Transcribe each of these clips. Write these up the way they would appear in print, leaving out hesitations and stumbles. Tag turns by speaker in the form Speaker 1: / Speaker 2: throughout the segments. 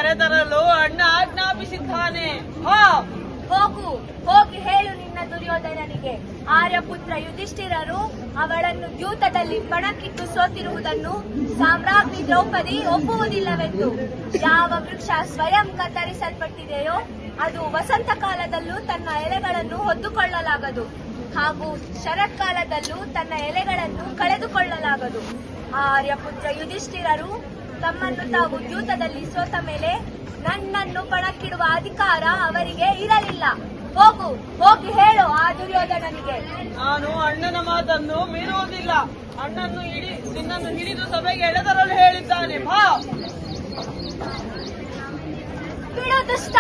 Speaker 1: ಕರೆತರಲು ಅಣ್ಣ ಆಜ್ಞಾಪಿಸಿದ್ದಾನೆ.
Speaker 2: ಹೋಗು, ಹೋಗಿ ಹೇಳು ನಿನ್ನ ದುರ್ಯೋಧನನಿಗೆ, ಆರ್ಯಪುತ್ರ ಯುಧಿಷ್ಠಿರರು ಅವಳನ್ನು ದ್ಯೂತದಲ್ಲಿ ಪಣಕ್ಕಿಟ್ಟು ಸೋತಿರುವುದನ್ನು ಸಾಮ್ರಾಜ್ಞಿ ದ್ರೌಪದಿ ಒಪ್ಪುವುದಿಲ್ಲವೆಂದು. ಯಾವ ವೃಕ್ಷ ಸ್ವಯಂ ಕತ್ತರಿಸಲ್ಪಟ್ಟಿದೆಯೋ ಅದು ವಸಂತ ಕಾಲದಲ್ಲೂ ತನ್ನ ಎಲೆಗಳನ್ನು ಹೊದ್ದುಕೊಳ್ಳಲಾಗದು, ಹಾಗೂ ಶರತ್ಕಾಲದಲ್ಲೂ ತನ್ನ ಎಲೆಗಳನ್ನು ಕಳೆದುಕೊಳ್ಳಲಾಗದು. ಆರ್ಯಪುತ್ರ ಯುಧಿಷ್ಠಿರರು ತಮ್ಮನ್ನು ತಾವು ದ್ಯೂತದಲ್ಲಿ ಸೋತ ಮೇಲೆ ನನ್ನನ್ನು ಪಣಕ್ಕಿಡುವ ಅಧಿಕಾರ ಅವರಿಗೆ ಇರಲಿಲ್ಲ. ಹೋಗು, ಹೋಗಿ ಹೇಳು ಆ ದುರ್ಯೋಧನನಿಗೆ.
Speaker 1: ನಾನು ಅಣ್ಣನ ಮಾತನ್ನು ಮೀರುವುದಿಲ್ಲ. ನಿನ್ನನ್ನು ಹಿಡಿದು ಸಭೆಗೆ ಎಳೆದರಲು ಹೇಳಿದ್ದಾನೆ.
Speaker 2: ಬಿಡು ದುಷ್ಟ.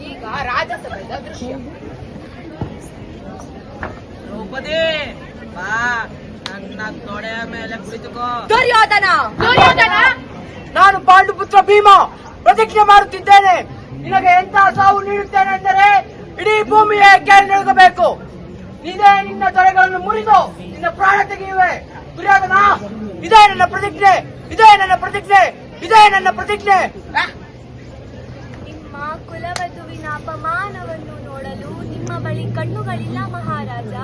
Speaker 3: ಈಗ ರಾಜಸಭೆಯ ದೃಶ್ಯ.
Speaker 1: ದ್ರೌಪದಿ, ಬಾ, ನನ್ನ ತೊಡೆಯ ಮೇಲೆ ಕುಳಿತುಕೋ.
Speaker 2: ದುರ್ಯೋಧನ,
Speaker 4: ನಾನು ಪಾಂಡುಪುತ್ರ ಭೀಮ ಪ್ರತಿಜ್ಞೆ ಮಾಡುತ್ತಿದ್ದೇನೆ. ನಿನಗೆ ಎಂತಹ ಸಾವು ನೀಡುತ್ತೇನೆ ಎಂದರೆ ಇಡೀ ಭೂಮಿಯೇ ಕೇಳಿ ನಡುಗಬೇಕು. ನೀನೇ ನಿನ್ನ ತೊಡೆಗಳನ್ನು ಮುರಿದು ನಿನ್ನ ಪ್ರಾಣ ತೆಗೆಯುವೆ. ದುರ್ಯೋಧನ, ಇದೇ ನನ್ನ ಪ್ರತಿಜ್ಞೆ, ಇದೇ ನನ್ನ ಪ್ರತಿಜ್ಞೆ, ಇದೇ ನನ್ನ ಪ್ರತಿಜ್ಞೆ.
Speaker 2: ನಿಮ್ಮ ಕುಲವಧುವಿನ ಅಪಮಾನವನ್ನು ನೋಡಲು ನಿಮ್ಮ ಬಳಿ ಕಣ್ಣುಗಳಿಲ್ಲ ಮಹಾರಾಜ,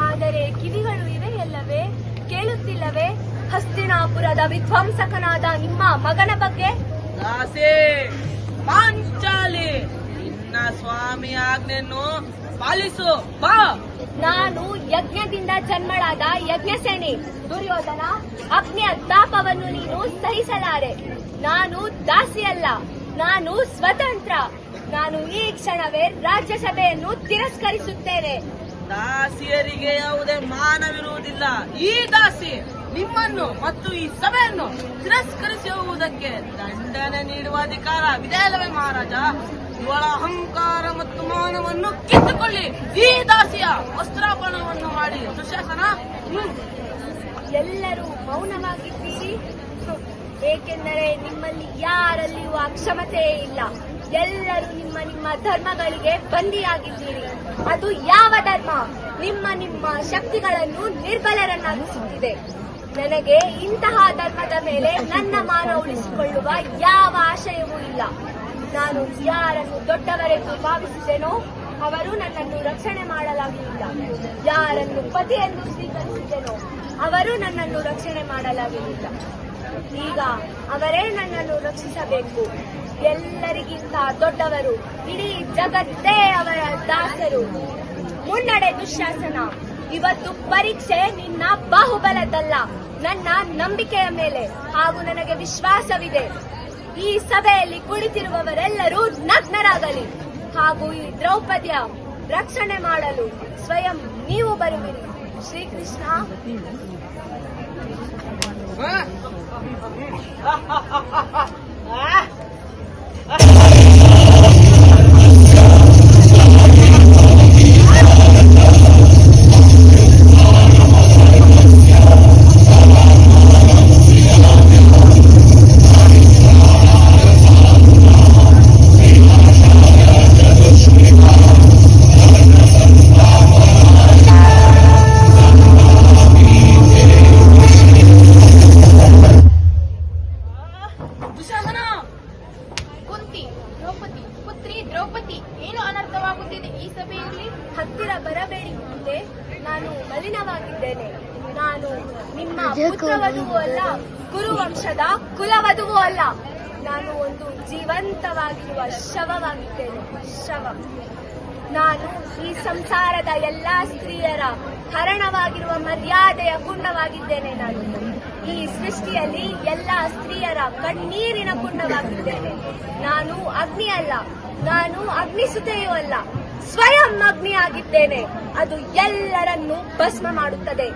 Speaker 2: ಆದರೆ ಕಿವಿಗಳು ಇವೆಯಲ್ಲವೇ? ಕೇಳುತ್ತಿಲ್ಲವೇ ಹಸ್ತಿನಾಪುರದ ವಿಧ್ವಂಸಕನಾದ ನಿಮ್ಮ ಮಗನ ಬಗ್ಗೆ?
Speaker 1: ದಾಸಿ ಪಾಂಚಾಲಿ, ನಿನ್ನ ಸ್ವಾಮಿ ಆಜ್ಞೆಯನ್ನು ಪಾಲಿಸು. ಬಾ.
Speaker 2: ನಾನು ಯಜ್ಞದಿಂದ ಜನ್ಮಳಾದ ಯಜ್ಞಸೇನಿ. ದುರ್ಯೋಧನ, ಅಗ್ನಿಯ ತಾಪವನ್ನು ನೀನು ಸಹಿಸಲಾರೆ. ನಾನು ದಾಸಿಯಲ್ಲ, ನಾನು ಸ್ವತಂತ್ರ. ನಾನು ಈ ಕ್ಷಣವೇ ರಾಜ್ಯಸಭೆಯನ್ನು ತಿರಸ್ಕರಿಸುತ್ತೇನೆ.
Speaker 1: ದಾಸಿಯರಿಗೆ ಯಾವುದೇ ಮಾನವಿರುವುದಿಲ್ಲ. ಈ ದಾಸಿ ನಿಮ್ಮನ್ನು ಮತ್ತು ಈ ಸಭೆಯನ್ನು ತಿರಸ್ಕರಿಸಿ ಹೋಗುವುದಕ್ಕೆ ದಂಡನೆ ನೀಡುವ ಅಧಿಕಾರವಿದೆ ಅಲ್ಲವೇ ಮಹಾರಾಜ? ಇವಳ ಅಹಂಕಾರ ಮತ್ತು ಮಾನವನ್ನು ಕಿತ್ತುಕೊಳ್ಳಿ. ಈ ದಾಸಿಯ ವಸ್ತ್ರಾಪಣವನ್ನು ಮಾಡಿ. ದುಶ್ಯಾಸನ,
Speaker 2: ಎಲ್ಲರೂ ಮೌನವಾಗಿದ್ದೀರಿ, ಏಕೆಂದರೆ ನಿಮ್ಮಲ್ಲಿ ಯಾರಲ್ಲಿಯೂ ಅಕ್ಷಮತೆಯೇ ಇಲ್ಲ. ಎಲ್ಲರೂ ನಿಮ್ಮ ನಿಮ್ಮ ಧರ್ಮಗಳಿಗೆ ಬಂದಿಯಾಗಿದ್ದೀರಿ. ಅದು ಯಾವ ಧರ್ಮ? ನಿಮ್ಮ ಶಕ್ತಿಗಳನ್ನು ನಿರ್ಬಲರನ್ನಾಗಿಸುತ್ತಿದೆ. ನನಗೆ ಇಂತಹ ಧರ್ಮದ ಮೇಲೆ ನನ್ನ ಮಾನ ಉಳಿಸಿಕೊಳ್ಳುವ ಯಾವ ಆಶಯವೂ ಇಲ್ಲ. ನಾನು ಯಾರನ್ನು ದೊಡ್ಡವರೆಂದು ಭಾವಿಸಿದೆನೋ ಅವರು ನನ್ನನ್ನು ರಕ್ಷಣೆ ಮಾಡಲಾಗಲಿಲ್ಲ. ಯಾರನ್ನು ಪತಿಯೆಂದು ಸ್ವೀಕರಿಸಿದೆನೋ ಅವರು ನನ್ನನ್ನು ರಕ್ಷಣೆ ಮಾಡಲಾಗಲಿಲ್ಲ. ಈಗ ಅವರೇ ನನ್ನನ್ನು ರಕ್ಷಿಸಬೇಕು. ಎಲ್ಲರಿಗಿಂತ ದೊಡ್ಡವರು, ಇಡೀ ಜಗತ್ತೇ ಅವರ ದಾಸರು. ಮುನ್ನಡೆ ದುಶ್ಯಾಸನ. ಇವತ್ತು ಪರೀಕ್ಷೆ ನಿನ್ನ ಬಾಹುಬಲದಲ್ಲ, ನನ್ನ ನಂಬಿಕೆಯ ಮೇಲೆ. ಹಾಗೂ ನನಗೆ ವಿಶ್ವಾಸವಿದೆ, ಈ ಸಭೆಯಲ್ಲಿ ಕುಳಿತಿರುವವರೆಲ್ಲರೂ ನಗ್ನರಾಗಲಿ. ಹಾಗೂ ಈ ದ್ರೌಪದಿಯ ರಕ್ಷಣೆ ಮಾಡಲು ಸ್ವಯಂ ನೀವು ಬರುವಿರಿ. ಶ್ರೀಕೃಷ್ಣ.
Speaker 3: ದ್ರೌಪದಿ, ಏನು ಅನರ್ಥವಾಗುತ್ತಿದೆ ಈ ಸಭೆಯಲ್ಲಿ?
Speaker 2: ಹತ್ತಿರ ಬರಬೇಡಿ ಮುಂದೆ. ನಾನು ಮಲಿನವಾಗಿದ್ದೇನೆ. ನಾನು ನಿಮ್ಮ ಪುತ್ರವಧುವೂ ಅಲ್ಲ, ಕುರುವಂಶದ ಕುಲವಧುವೂ ಅಲ್ಲ. ನಾನು ಒಂದು ಜೀವಂತವಾಗಿರುವ ಶವವಾಗಿದ್ದೇನೆ. ಶವ. ನಾನು ಈ ಸಂಸಾರದ ಎಲ್ಲಾ ಸ್ತ್ರೀಯರ ಹರಣವಾಗಿರುವ ಮರ್ಯಾದೆಯ ಕುಂಡವಾಗಿದ್ದೇನೆ. ನಾನು ಈ ಸೃಷ್ಟಿಯಲ್ಲಿ ಎಲ್ಲಾ ಸ್ತ್ರೀಯರ ಕಣ್ಣೀರಿನ ಕುಂಡವಾಗಿದ್ದೇನೆ. ನಾನು ಅಗ್ನಿ ಅಲ್ಲ, ನಾನು ಅಗ್ನಿಸುತೆಯೂ ಅಲ್ಲ, ಸ್ವಯಂ ಅಗ್ನಿಯಾಗಿದ್ದೇನೆ. ಅದು ಎಲ್ಲರನ್ನೂ ಭಸ್ಮ ಮಾಡುತ್ತದೆ,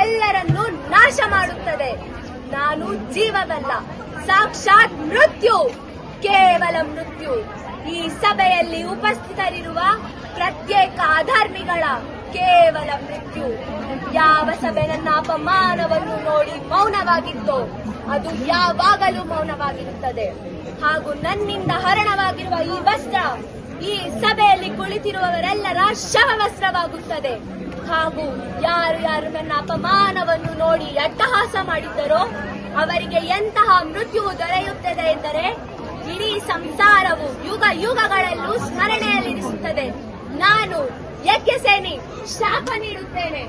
Speaker 2: ಎಲ್ಲರನ್ನೂ ನಾಶ ಮಾಡುತ್ತದೆ. ನಾನು ಜೀವವಲ್ಲ, ಸಾಕ್ಷಾತ್ ಮೃತ್ಯು, ಕೇವಲ ಮೃತ್ಯು. ಈ ಸಭೆಯಲ್ಲಿ ಉಪಸ್ಥಿತರಿರುವ ಪ್ರತ್ಯೇಕ ಅಧರ್ಮಿಗಳ ಕೇವಲ ಮೃತ್ಯು. ಯಾವ ಸಭೆ ನನ್ನ ಅಪಮಾನವನ್ನು ನೋಡಿ ಮೌನವಾಗಿತ್ತೋ ಅದು ಯಾವಾಗಲೂ ಮೌನವಾಗಿರುತ್ತದೆ. ಹಾಗೂ ನನ್ನಿಂದ ಹರಣವಾಗಿರುವ ಈ ವಸ್ತ್ರ ಈ ಸಭೆಯಲ್ಲಿ ಕುಳಿತಿರುವವರೆಲ್ಲರ ಶವವಸ್ತ್ರವಾಗುತ್ತದೆ. ಹಾಗೂ ಯಾರು ಯಾರು ನನ್ನ ಅಪಮಾನವನ್ನು ನೋಡಿ ಅಟ್ಟಹಾಸ ಮಾಡಿದ್ದರೋ ಅವರಿಗೆ ಎಂತಹ ಮೃತ್ಯುವು ದೊರೆಯುತ್ತದೆ ಎಂದರೆ ಇಡೀ ಸಂಸಾರವು ಯುಗ ಯುಗಗಳಲ್ಲೂ ಸ್ಮರಣೆಯಲ್ಲಿರಿಸುತ್ತದೆ. ನಾನು ಯಜ್ಞಸೇನಿ ಶಾಪ ನೀಡುತ್ತೇನೆ.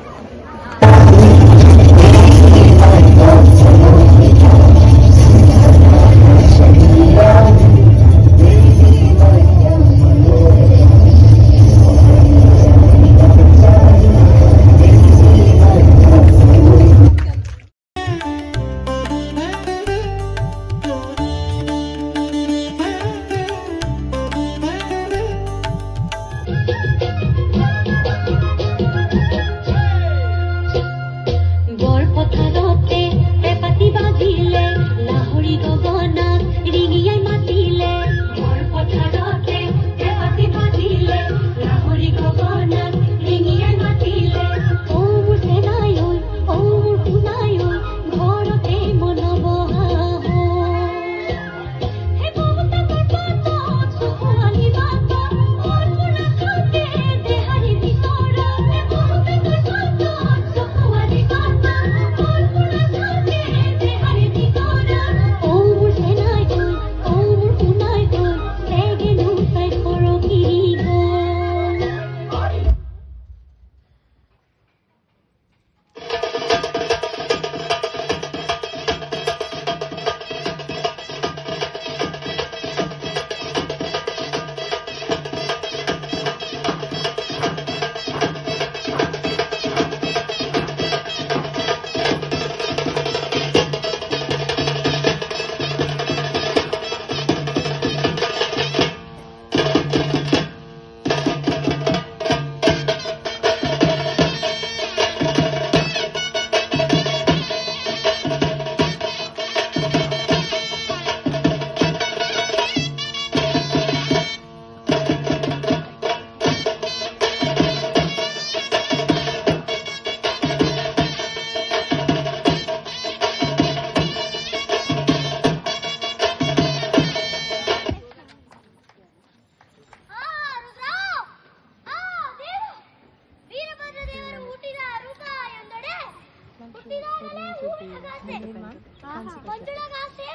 Speaker 2: ಮಂಜುಳಗಾಸೆ,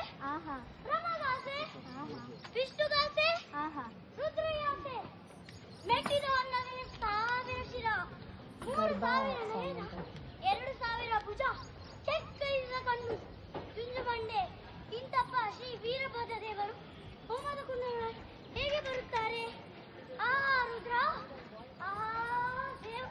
Speaker 2: ರಮಗಾಸೆ, ವಿಷ್ಣುಗಾಸೆ, ರುದ್ರಗಾಸೆ, ಮೆಟ್ಟಿದ ಅನ್ನದಲ್ಲಿ 1000 ಶಿರ, 3000 ನಯನ, 2000 ಭುಜ, ಕೆಕ್ಕೈದ ಕಣ್ಣು, ಜುಂಜುಬಂಡೆ, ಇಂತಪ್ಪ ಶ್ರೀ ವೀರಭದ್ರ ದೇವರು ಹೋಮದ ಕುಂಡಗಳ ಹೇಗೆ ಬರುತ್ತಾರೆ? ರುದ್ರ, ದೇವ